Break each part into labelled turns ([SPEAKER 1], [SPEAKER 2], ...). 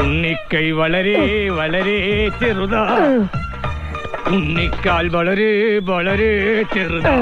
[SPEAKER 1] ഉണ്ണിക്കൈ വളരെ വളരെ ചെറുതാ, ഉണ്ണിക്കാൽ വളരെ വളരെ ചെറുതാ.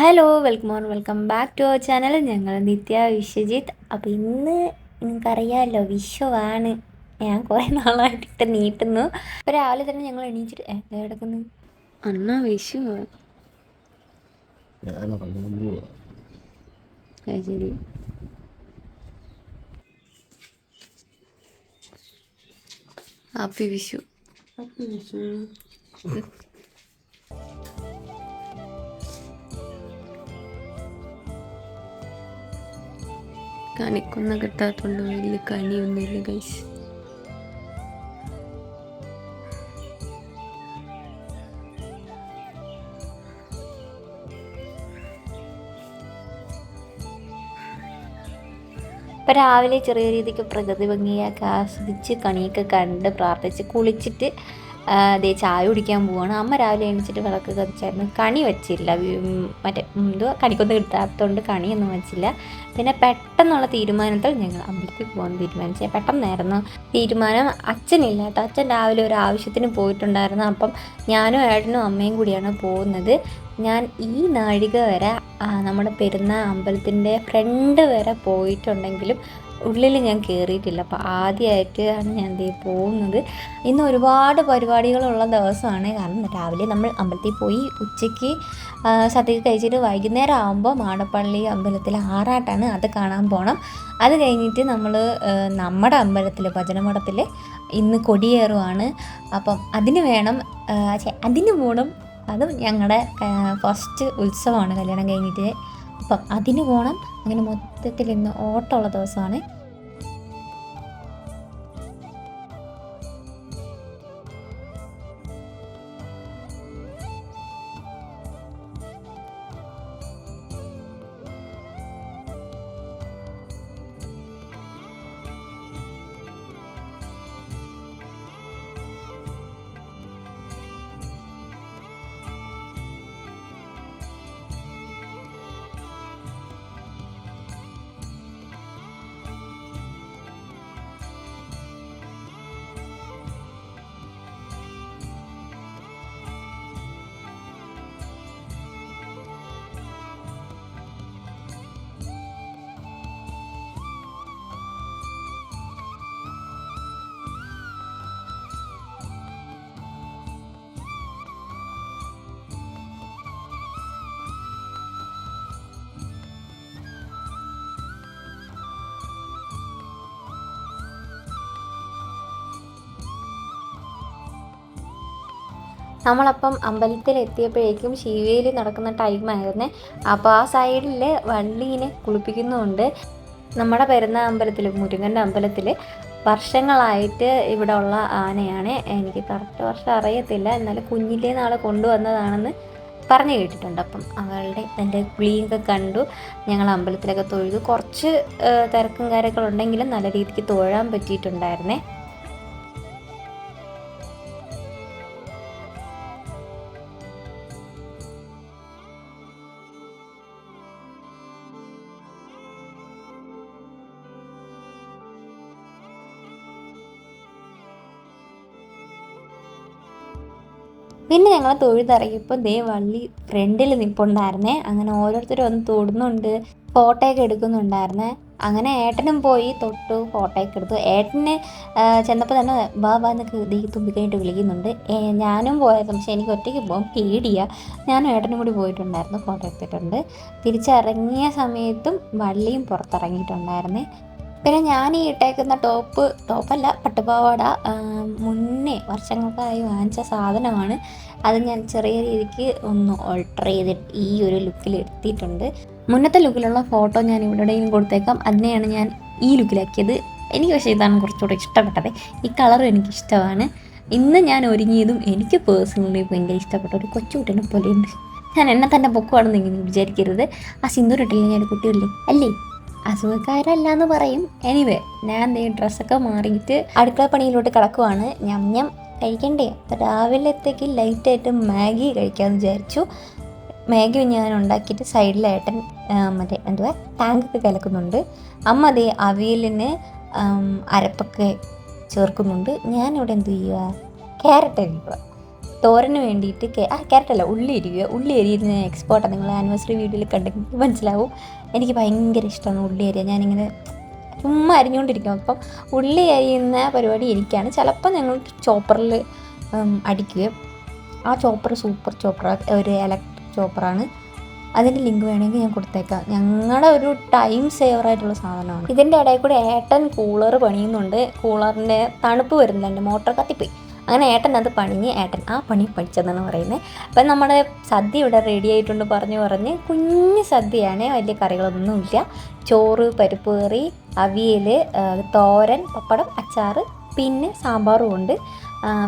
[SPEAKER 2] Hello, welcome back to our channel. ഞങ്ങൾ നിത്യ വിശ്വജിത്ത്. അപ്പോൾ ഇന്ന് നിങ്ങൾക്കറിയാമല്ലോ, വിഷുവാണ്. ഞാൻ കുറേ നാളായിട്ട് നീട്ടുന്നു. അപ്പോൾ രാവിലെ തന്നെ ഞങ്ങൾ എണീച്ചിട്ട് കിടക്കുന്നു. അണ്ണാ വിഷു ശരി. ഹാപ്പി വിഷു. കണിക്കൊന്നും കിട്ടാത്തതുകൊണ്ട് വലിയ കനിയൊന്നുമില്ല ഗൈസ്. ഇപ്പം രാവിലെ ചെറിയ രീതിക്ക് പ്രകൃതി ഭംഗിയൊക്കെ ആസ്വദിച്ച് കണിയൊക്കെ കണ്ട് പ്രാർത്ഥിച്ച് കുളിച്ചിട്ട് ചായ കുടിക്കാൻ പോവാണ്. അമ്മ രാവിലെ എണീച്ചിട്ട് വിളക്ക് കത്തിച്ചായിരുന്നു. കണി വെച്ചില്ല, മറ്റേ കണിക്കൊന്നും കിട്ടാത്തതുകൊണ്ട് കണിയൊന്നും വെച്ചില്ല. പിന്നെ പെട്ടെന്നുള്ള തീരുമാനത്തിൽ ഞങ്ങൾ അമ്പലത്തിൽ പോകാൻ തീരുമാനിച്ചത്. പെട്ടെന്നായിരുന്നു തീരുമാനം. അച്ഛനില്ല കേട്ടോ, അച്ഛൻ രാവിലെ ഒരു ആവശ്യത്തിന് പോയിട്ടുണ്ടായിരുന്നു. അപ്പം ഞാനും ഏട്ടനും അമ്മയും കൂടിയാണ് പോകുന്നത്. ഞാൻ ഈ നാഴിക വരെ നമ്മുടെ പെരുന്നാൾ അമ്പലത്തിൻ്റെ ഫ്രണ്ട് വരെ പോയിട്ടുണ്ടെങ്കിലും ഉള്ളിൽ ഞാൻ കയറിയിട്ടില്ല. അപ്പോൾ ആദ്യമായിട്ടാണ് ഞാൻ പോകുന്നത്. ഇന്ന് ഒരുപാട് പരിപാടികളുള്ള ദിവസമാണ്. കാരണം രാവിലെ നമ്മൾ അമ്പലത്തിൽ പോയി ഉച്ചയ്ക്ക് സദ്യയൊക്കെ കഴിച്ചിട്ട് വൈകുന്നേരം ആകുമ്പോൾ മാടപ്പള്ളി അമ്പലത്തിൽ ആറാട്ടാണ്, അത് കാണാൻ പോകണം. അത് കഴിഞ്ഞിട്ട് നമ്മൾ നമ്മുടെ അമ്പലത്തിൽ ഭജനമഠത്തിൽ ഇന്ന് കൊടിയേറുവാണ്. അപ്പം അതിന് പോകണം. അതും ഞങ്ങളുടെ ഫസ്റ്റ് ഉത്സവമാണ് കല്യാണം കഴിഞ്ഞിട്ട്. അപ്പം അതിന് പോകണം. അങ്ങനെ മൊത്തത്തിൽ ഇന്ന് ഓട്ടമുള്ള ദിവസമാണ്. നമ്മളപ്പം അമ്പലത്തിലെത്തിയപ്പോഴേക്കും ശിവേലി നടക്കുന്ന ടൈമായിരുന്നേ. അപ്പോൾ ആ സൈഡിൽ വള്ളീനെ കുളിപ്പിക്കുന്നുമുണ്ട്. നമ്മുടെ പെരുന്നാൾ അമ്പലത്തിൽ, മുരുകൻ്റെ അമ്പലത്തിൽ വർഷങ്ങളായിട്ട് ഇവിടെ ഉള്ള ആനയാണ്. എനിക്ക് കറക്റ്റ് വർഷം അറിയത്തില്ല, എന്നാലും കുഞ്ഞിലേ നാളെ കൊണ്ടുവന്നതാണെന്ന് പറഞ്ഞു കേട്ടിട്ടുണ്ട്. അപ്പം എൻ്റെ കുളിയൊക്കെ കണ്ടു. ഞങ്ങൾ അമ്പലത്തിലൊക്കെ തൊഴുതു. കുറച്ച് തിരക്കും കാര്യങ്ങളുണ്ടെങ്കിലും നല്ല രീതിക്ക് തൊഴാൻ പറ്റിയിട്ടുണ്ടായിരുന്നേ. പിന്നെ ഞങ്ങൾ തൊഴുതിറങ്ങിയപ്പോൾ വള്ളി ഫ്രണ്ടിൽ നിൽപ്പുണ്ടായിരുന്നേ. അങ്ങനെ ഓരോരുത്തരും ഒന്ന് തൊടുന്നുണ്ട്. ഫോട്ടോയൊക്കെ എടുക്കുന്നുണ്ടായിരുന്നേ. അങ്ങനെ ഏട്ടനും പോയി തൊട്ടു, ഫോട്ടോയൊക്കെ എടുത്തു. ഏട്ടന് ചെന്നപ്പോൾ തന്നെ വാ വാ എന്നൊക്കെ തുമ്പിക്കൈയിട്ട് വിളിക്കുന്നുണ്ട്. ഞാനും പോയത്, പക്ഷേ എനിക്ക് ഒറ്റയ്ക്ക് പോകാൻ പേടിയാണ്. ഞാനും ഏട്ടനും കൂടി പോയിട്ടുണ്ടായിരുന്നു, ഫോട്ടോ എടുത്തിട്ടുണ്ട്. തിരിച്ചിറങ്ങിയ സമയത്തും വള്ളിയും പുറത്തിറങ്ങിയിട്ടുണ്ടായിരുന്നേ. പിന്നെ ഞാൻ ഈ ഇട്ടേക്കുന്ന ടോപ്പല്ല, പട്ടുപാവാട മുന്നേ വർഷങ്ങൾക്കായി വാങ്ങിച്ച സാധനമാണ്. അത് ഞാൻ ചെറിയ രീതിക്ക് ഒന്ന് ഓൾട്ടർ ചെയ്തിട്ട് ഈ ഒരു ലുക്കിൽ എടുത്തിട്ടുണ്ട്. മുന്നത്തെ ലുക്കിലുള്ള ഫോട്ടോ ഞാൻ ഇവിടെയും കൊടുത്തേക്കാം. അതിനെയാണ് ഞാൻ ഈ ലുക്കിലാക്കിയത്. എനിക്ക് പക്ഷേ ഇതാണ് കുറച്ചുകൂടെ ഇഷ്ടപ്പെട്ടത്. ഈ കളറും എനിക്കിഷ്ടമാണ്. ഇന്ന് ഞാൻ ഒരുങ്ങിയതും എനിക്ക് പേഴ്സണലി ഭയങ്കര ഇഷ്ടപ്പെട്ട ഒരു കൊച്ചുകുട്ടീനെ പോലെയുണ്ട്. ഞാൻ എന്നെ തന്നെ പൊക്കുവാണെന്ന് ഇങ്ങനെ വിചാരിക്കരുത്. ആ സിന്ദൂരിട്ടില്ല ഞാൻ കുട്ടിയല്ലേ അല്ലേ, അസുഖക്കാരല്ല എന്ന് പറയും. എനിവേ, ഞാൻ ഡ്രസ്സൊക്കെ മാറിയിട്ട് അടുക്കള പണിയിലോട്ട് കിടക്കുവാണ്. ഞം കഴിക്കണ്ടേ. രാവിലത്തേക്ക് ലൈറ്റായിട്ട് മാഗി കഴിക്കാമെന്ന് വിചാരിച്ചു. മാഗി ഞാൻ ഉണ്ടാക്കിയിട്ട് സൈഡിലേട്ടൻ മറ്റേ എന്തുവാ ടാങ്കൊക്കെ കലക്കുന്നുണ്ട്. അമ്മ അതേ അവിയലിന് അരപ്പൊക്കെ ചേർക്കുന്നുണ്ട്. ഞാനിവിടെ എന്ത് ചെയ്യുക, ക്യാരറ്റ് അരിയുക. തോരന് വേണ്ടിയിട്ട് ക്യാരറ്റല്ല, ഉള്ളി അരിയുക. ഉള്ളി അരിയുന്ന എക്സ്പേർട്ടാണ്. നിങ്ങൾ ആനിവേഴ്സറി വീഡിയോയിൽ കണ്ടെങ്കിൽ മനസ്സിലാവും. എനിക്ക് ഭയങ്കര ഇഷ്ടമാണ് ഉള്ളി അരിയുക. ഞാനിങ്ങനെ ചുമ്മാ അരിഞ്ഞുകൊണ്ടിരിക്കും. അപ്പം ഉള്ളി അരിയുന്ന പരിപാടി എനിക്കാണ്. ചിലപ്പോൾ ഞങ്ങൾ ചോപ്പറിൽ അടിക്കുകയും, ആ ചോപ്പർ സൂപ്പർ ചോപ്പറാണ്, ഒരു ഇലക്ട്രിക് ചോപ്പറാണ്. അതിൻ്റെ ലിങ്ക് വേണമെങ്കിൽ ഞാൻ കൊടുത്തേക്കാം. ഞങ്ങളുടെ ഒരു ടൈം സേവറായിട്ടുള്ള സാധനമാണ്. ഇതിൻ്റെ ഇടയിൽ കൂടെ ഏട്ടൻ കൂളർ പണിയുന്നുണ്ട്. കൂളറിൻ്റെ തണുപ്പ് വരുന്നുണ്ട്, മോട്ടർ കത്തിപ്പോയി. അങ്ങനെ ഏട്ടൻ അത് പണിഞ്ഞ് ഏട്ടൻ ആ പണി പഠിച്ചതെന്നാണ് പറയുന്നത്. അപ്പം നമ്മുടെ സദ്യ ഇവിടെ റെഡി ആയിട്ടുണ്ട്. പറഞ്ഞ് കുഞ്ഞ് സദ്യയാണ്, വലിയ കറികളൊന്നുമില്ല. ചോറ്, പരിപ്പ് കറി, അവിയൽ, തോരൻ, പപ്പടം, അച്ചാർ, പിന്നെ സാമ്പാറും ഉണ്ട്.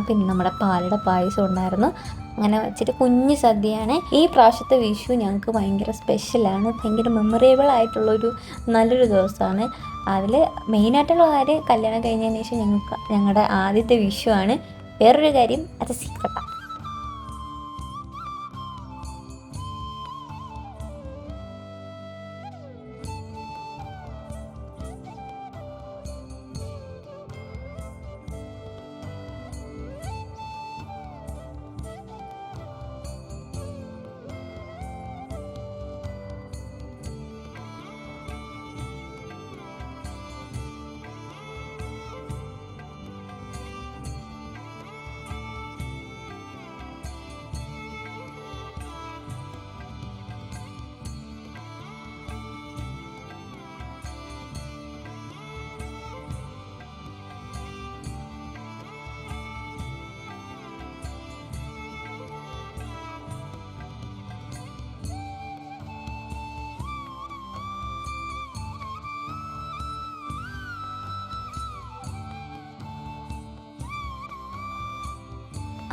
[SPEAKER 2] പിന്നെ നമ്മുടെ പാലട പായസം ഉണ്ടായിരുന്നു. അങ്ങനെ വെച്ചിട്ട് കുഞ്ഞ് സദ്യയാണ്. ഈ പ്രാവശ്യത്തെ വിഷു ഞങ്ങൾക്ക് ഭയങ്കര സ്പെഷ്യലാണ്. ഭയങ്കര മെമ്മറേബിൾ ആയിട്ടുള്ളൊരു നല്ലൊരു ദിവസമാണ്. അതിൽ മെയിനായിട്ടുള്ള കാര്യം, കല്യാണം കഴിഞ്ഞതിന് ശേഷം ഞങ്ങളുടെ ആദ്യത്തെ വിഷു ആണ്. വേറൊരു കാര്യം, അത് സീക്രട്ടാണ്.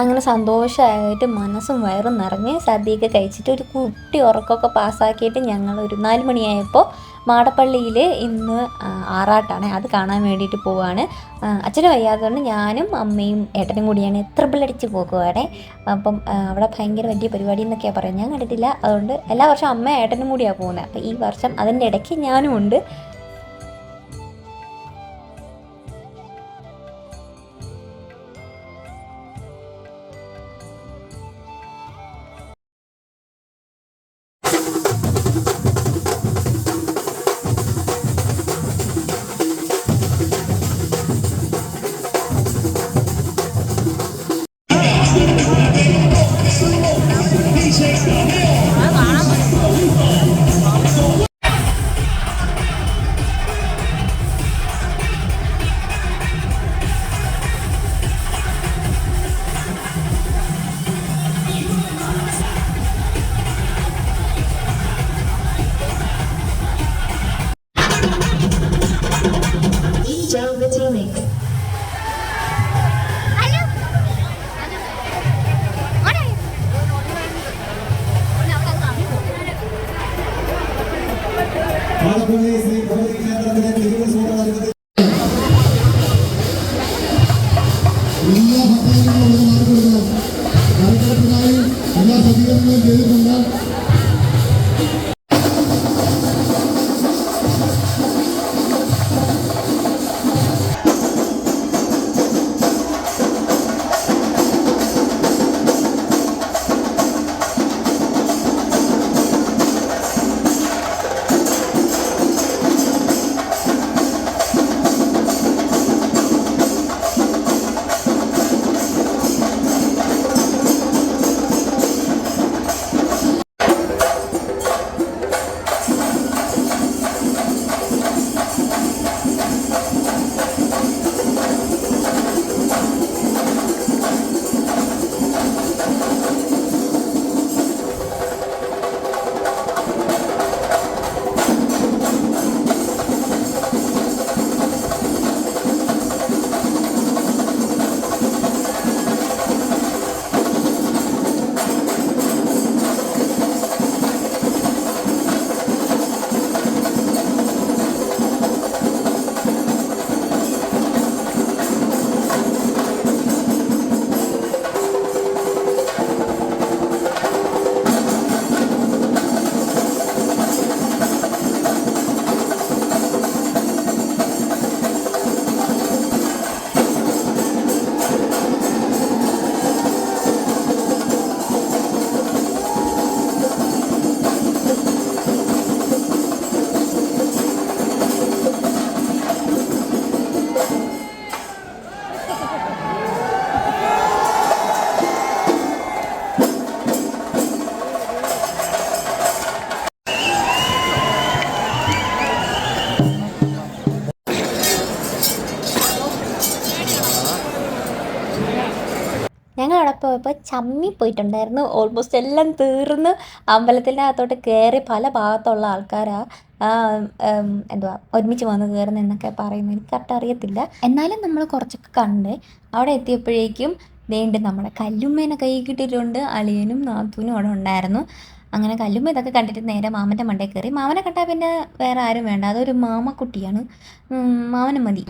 [SPEAKER 2] അങ്ങനെ സന്തോഷമായിട്ട് മനസ്സും വയറും നിറഞ്ഞ് സദ്യയൊക്കെ കഴിച്ചിട്ട് ഒരു കുട്ടി ഉറക്കമൊക്കെ പാസ്സാക്കിയിട്ട് ഞങ്ങൾ ഒരു 4 മണിയായപ്പോൾ മാടപ്പള്ളിയിൽ ഇന്ന് ആറാട്ടാണ്, അത് കാണാൻ വേണ്ടിയിട്ട് പോവുകയാണ്. അച്ഛന് വയ്യാത്തതുകൊണ്ട് ഞാനും അമ്മയും ഏട്ടനും കൂടിയാണ് ത്രിബിളടിച്ച് പോകുവാണ്. അപ്പം അവിടെ ഭയങ്കര വലിയ പരിപാടി എന്നൊക്കെയാണ് പറയുന്നത്, ഞാൻ കണ്ടിട്ടില്ല. അതുകൊണ്ട് എല്ലാ വർഷവും അമ്മ ഏട്ടനും കൂടിയാണ് പോകുന്നത്. അപ്പോൾ ഈ വർഷം അതിൻ്റെ ഇടയ്ക്ക് ഞാനും ഉണ്ട്. പോയപ്പോൾ ചമ്മി പോയിട്ടുണ്ടായിരുന്നു. ഓൾമോസ്റ്റ് എല്ലാം തീർന്ന് അമ്പലത്തിൻ്റെ അകത്തോട്ട് കയറി പല ഭാഗത്തുള്ള ആൾക്കാരാണ് എന്തുവാ ഒരുമിച്ച് വന്ന് കയറുന്നത് എന്നൊക്കെ പറയുന്നത്. എനിക്ക് കറക്റ്റ് അറിയത്തില്ല. എന്നാലും നമ്മൾ കുറച്ചൊക്കെ കണ്ട് അവിടെ എത്തിയപ്പോഴേക്കും വേണ്ട നമ്മുടെ കല്ലുമ്മേനെ കൈ കിട്ടിയിട്ടുണ്ട്. അളിയനും നാത്തൂനും അവിടെ ഉണ്ടായിരുന്നു. അങ്ങനെ കല്ലുമ്മ ഇതൊക്കെ കണ്ടിട്ട് നേരെ മാമൻ്റെ മണ്ടയിൽ കയറി. മാമനെ കണ്ടാൽ പിന്നെ വേറെ ആരും വേണ്ട, അതൊരു മാമക്കുട്ടിയാണ്, മാമന് മതി.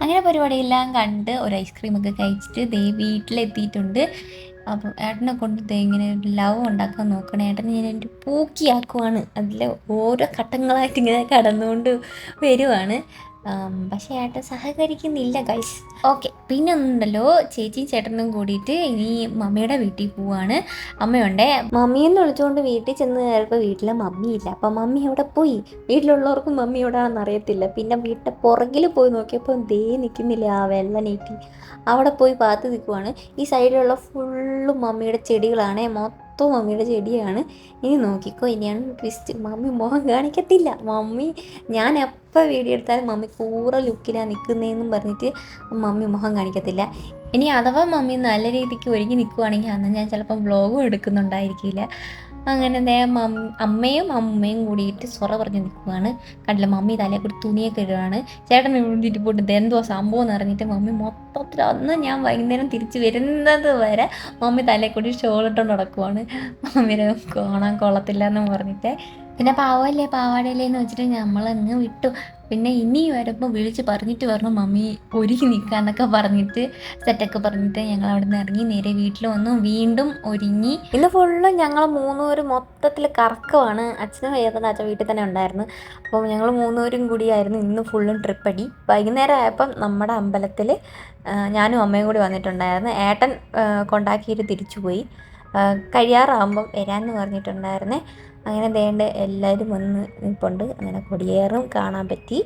[SPEAKER 2] അങ്ങനെ പരിപാടിയെല്ലാം കണ്ട് ഒരു ഐസ്ക്രീമൊക്കെ കഴിച്ചിട്ട് ദേ വീട്ടിലെത്തിയിട്ടുണ്ട്. അപ്പം ഏട്ടനെ കൊണ്ട് ദേ ഇങ്ങനെ ഒരു ലവ് ഉണ്ടാക്കാൻ നോക്കണം. ഏട്ടൻ ഞാൻ എൻ്റെ പൂക്കിയാക്കുവാണ്. അതിൽ ഓരോ ഘട്ടങ്ങളായിട്ട് ഇങ്ങനെ കടന്നുകൊണ്ട് വരുവാണ്. പക്ഷേ ഏട്ടൻ സഹകരിക്കുന്നില്ല ഗൈസ്. ഓക്കെ, പിന്നെ ഒന്നുണ്ടല്ലോ, ചേച്ചിയും ചേട്ടനും കൂടിയിട്ട് ഇനി മമ്മിയുടെ വീട്ടിൽ പോവാണ്. അമ്മയുണ്ടേ, മമ്മിയെന്ന് വിളിച്ചുകൊണ്ട് വീട്ടിൽ ചെന്ന് കയറിയപ്പോൾ വീട്ടിൽ മമ്മിയില്ല. അപ്പം മമ്മി അവിടെ പോയി. വീട്ടിലുള്ളവർക്കും മമ്മി എവിടെയാണെന്ന് അറിയത്തില്ല. പിന്നെ വീട്ടിൻ്റെ പുറകിൽ പോയി നോക്കിയപ്പോൾ ദേ നിൽക്കുന്നില്ല ആ വെള്ള നീട്ടി. അവിടെ പോയി പാത്ത് നിൽക്കുവാണ്. ഈ സൈഡിലുള്ള ഫുള്ളും മമ്മിയുടെ ചെടികളാണ്, മൊത്തം മമ്മിയുടെ ചെടിയാണ്. ഇനി നോക്കിക്കോ, ഇനിയാണ് ട്വിസ്റ്റ്. മമ്മി മുഖം കാണിക്കത്തില്ല. മമ്മി ഞാൻ എപ്പോൾ വീഡിയോ എടുത്താലും മമ്മി കൂറ ലുക്കിലാണ് നിൽക്കുന്നതെന്നും പറഞ്ഞിട്ട് മമ്മി മുഖം കാണിക്കത്തില്ല. ഇനി അഥവാ മമ്മി നല്ല രീതിക്ക് ഒരുങ്ങി നിൽക്കുവാണെങ്കിൽ അന്ന് ഞാൻ ചിലപ്പം വ്ളോഗും എടുക്കുന്നുണ്ടായിരിക്കില്ല. അങ്ങനെ അമ്മയും അമ്മയും കൂടിയിട്ട് സൊറ പറഞ്ഞ് നിൽക്കുവാണ്. കണ്ടില്ല, മമ്മി തലയിൽ കൂടി തുണിയൊക്കെ ഇടുകയാണ്. ചേട്ടൻ എഴുതിയിട്ട് പോയിട്ട് എന്തോ സംഭവം എന്ന് പറഞ്ഞിട്ട് മമ്മി മൊത്തത്തിൽ അന്ന് ഞാൻ വൈകുന്നേരം തിരിച്ച് വരുന്നത് വരെ മമ്മി തലയിൽ കൂടി ഷോളിട്ടുകൊണ്ട് നടക്കുവാണ്. മമ്മിനെ കാണാൻ കൊള്ളത്തില്ല എന്ന് പറഞ്ഞിട്ട്. പിന്നെ പാവല്ലേ പാവാടല്ലേ എന്ന് വെച്ചിട്ട് നമ്മളങ്ങ് വിട്ടു. പിന്നെ ഇനി വരുമ്പോൾ വിളിച്ച് പറഞ്ഞിട്ട് പറഞ്ഞു മമ്മി ഒരുങ്ങി നിൽക്കാന്നൊക്കെ പറഞ്ഞിട്ട് സെറ്റൊക്കെ പറഞ്ഞിട്ട് ഞങ്ങൾ അവിടെ നിന്ന് ഇറങ്ങി നേരെ വീട്ടിൽ വന്നു. വീണ്ടും ഒരുങ്ങി ഇന്ന് ഫുള്ളും ഞങ്ങൾ മൂന്നുപേരും മൊത്തത്തിൽ കറക്കമാണ്. അച്ഛനും വേദന അച്ഛൻ വീട്ടിൽ തന്നെ ഉണ്ടായിരുന്നു. അപ്പോൾ ഞങ്ങൾ മൂന്നുപേരും കൂടിയായിരുന്നു ഇന്ന് ഫുള്ളും ട്രിപ്പടി. വൈകുന്നേരം ആയപ്പം നമ്മുടെ അമ്പലത്തിൽ ഞാനും അമ്മയും കൂടി വന്നിട്ടുണ്ടായിരുന്നു. ഏട്ടൻ കൊണ്ടാക്കിയിട്ട് തിരിച്ചുപോയി. കഴിയാറാകുമ്പം വരാമെന്ന് പറഞ്ഞിട്ടുണ്ടായിരുന്നേ. അങ്ങനെ ദേണ്ട എല്ലാവരും വന്ന് നിൽപ്പുണ്ട്. അങ്ങനെ കൊടിയേറും കാണാൻ പറ്റി.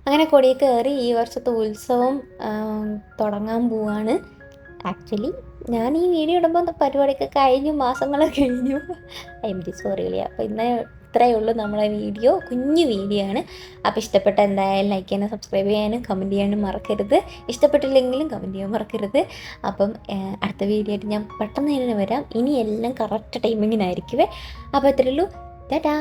[SPEAKER 2] അങ്ങനെ കൊടി കയറി ഈ വർഷത്തെ ഉത്സവം തുടങ്ങാൻ പോവാണ്. ആക്ച്വലി ഞാൻ ഈ വീഡിയോ ഇടുമ്പോൾ പരിപാടിയൊക്കെ കഴിഞ്ഞു, മാസങ്ങളൊക്കെ കഴിഞ്ഞു. I am sorry. അപ്പോൾ ഇന്ന് ഇത്രയേ ഉള്ളൂ നമ്മളെ വീഡിയോ, കുഞ്ഞു വീഡിയോ ആണ്. അപ്പോൾ ഇഷ്ടപ്പെട്ട എന്തായാലും ലൈക്ക് ചെയ്യാനും സബ്സ്ക്രൈബ് ചെയ്യാനും കമൻറ്റ് ചെയ്യാനും മറക്കരുത്. ഇഷ്ടപ്പെട്ടില്ലെങ്കിലും കമൻറ്റ് ചെയ്യാൻ മറക്കരുത്. അപ്പം അടുത്ത വീഡിയോ ആയിട്ട് ഞാൻ പെട്ടെന്ന് തന്നെ വരാം. ഇനി എല്ലാം കറക്റ്റ് ടൈമിങ്ങിനായിരിക്കുമേ. അപ്പോൾ ഇത്രയേ ഉള്ളൂ. ടാറ്റാ.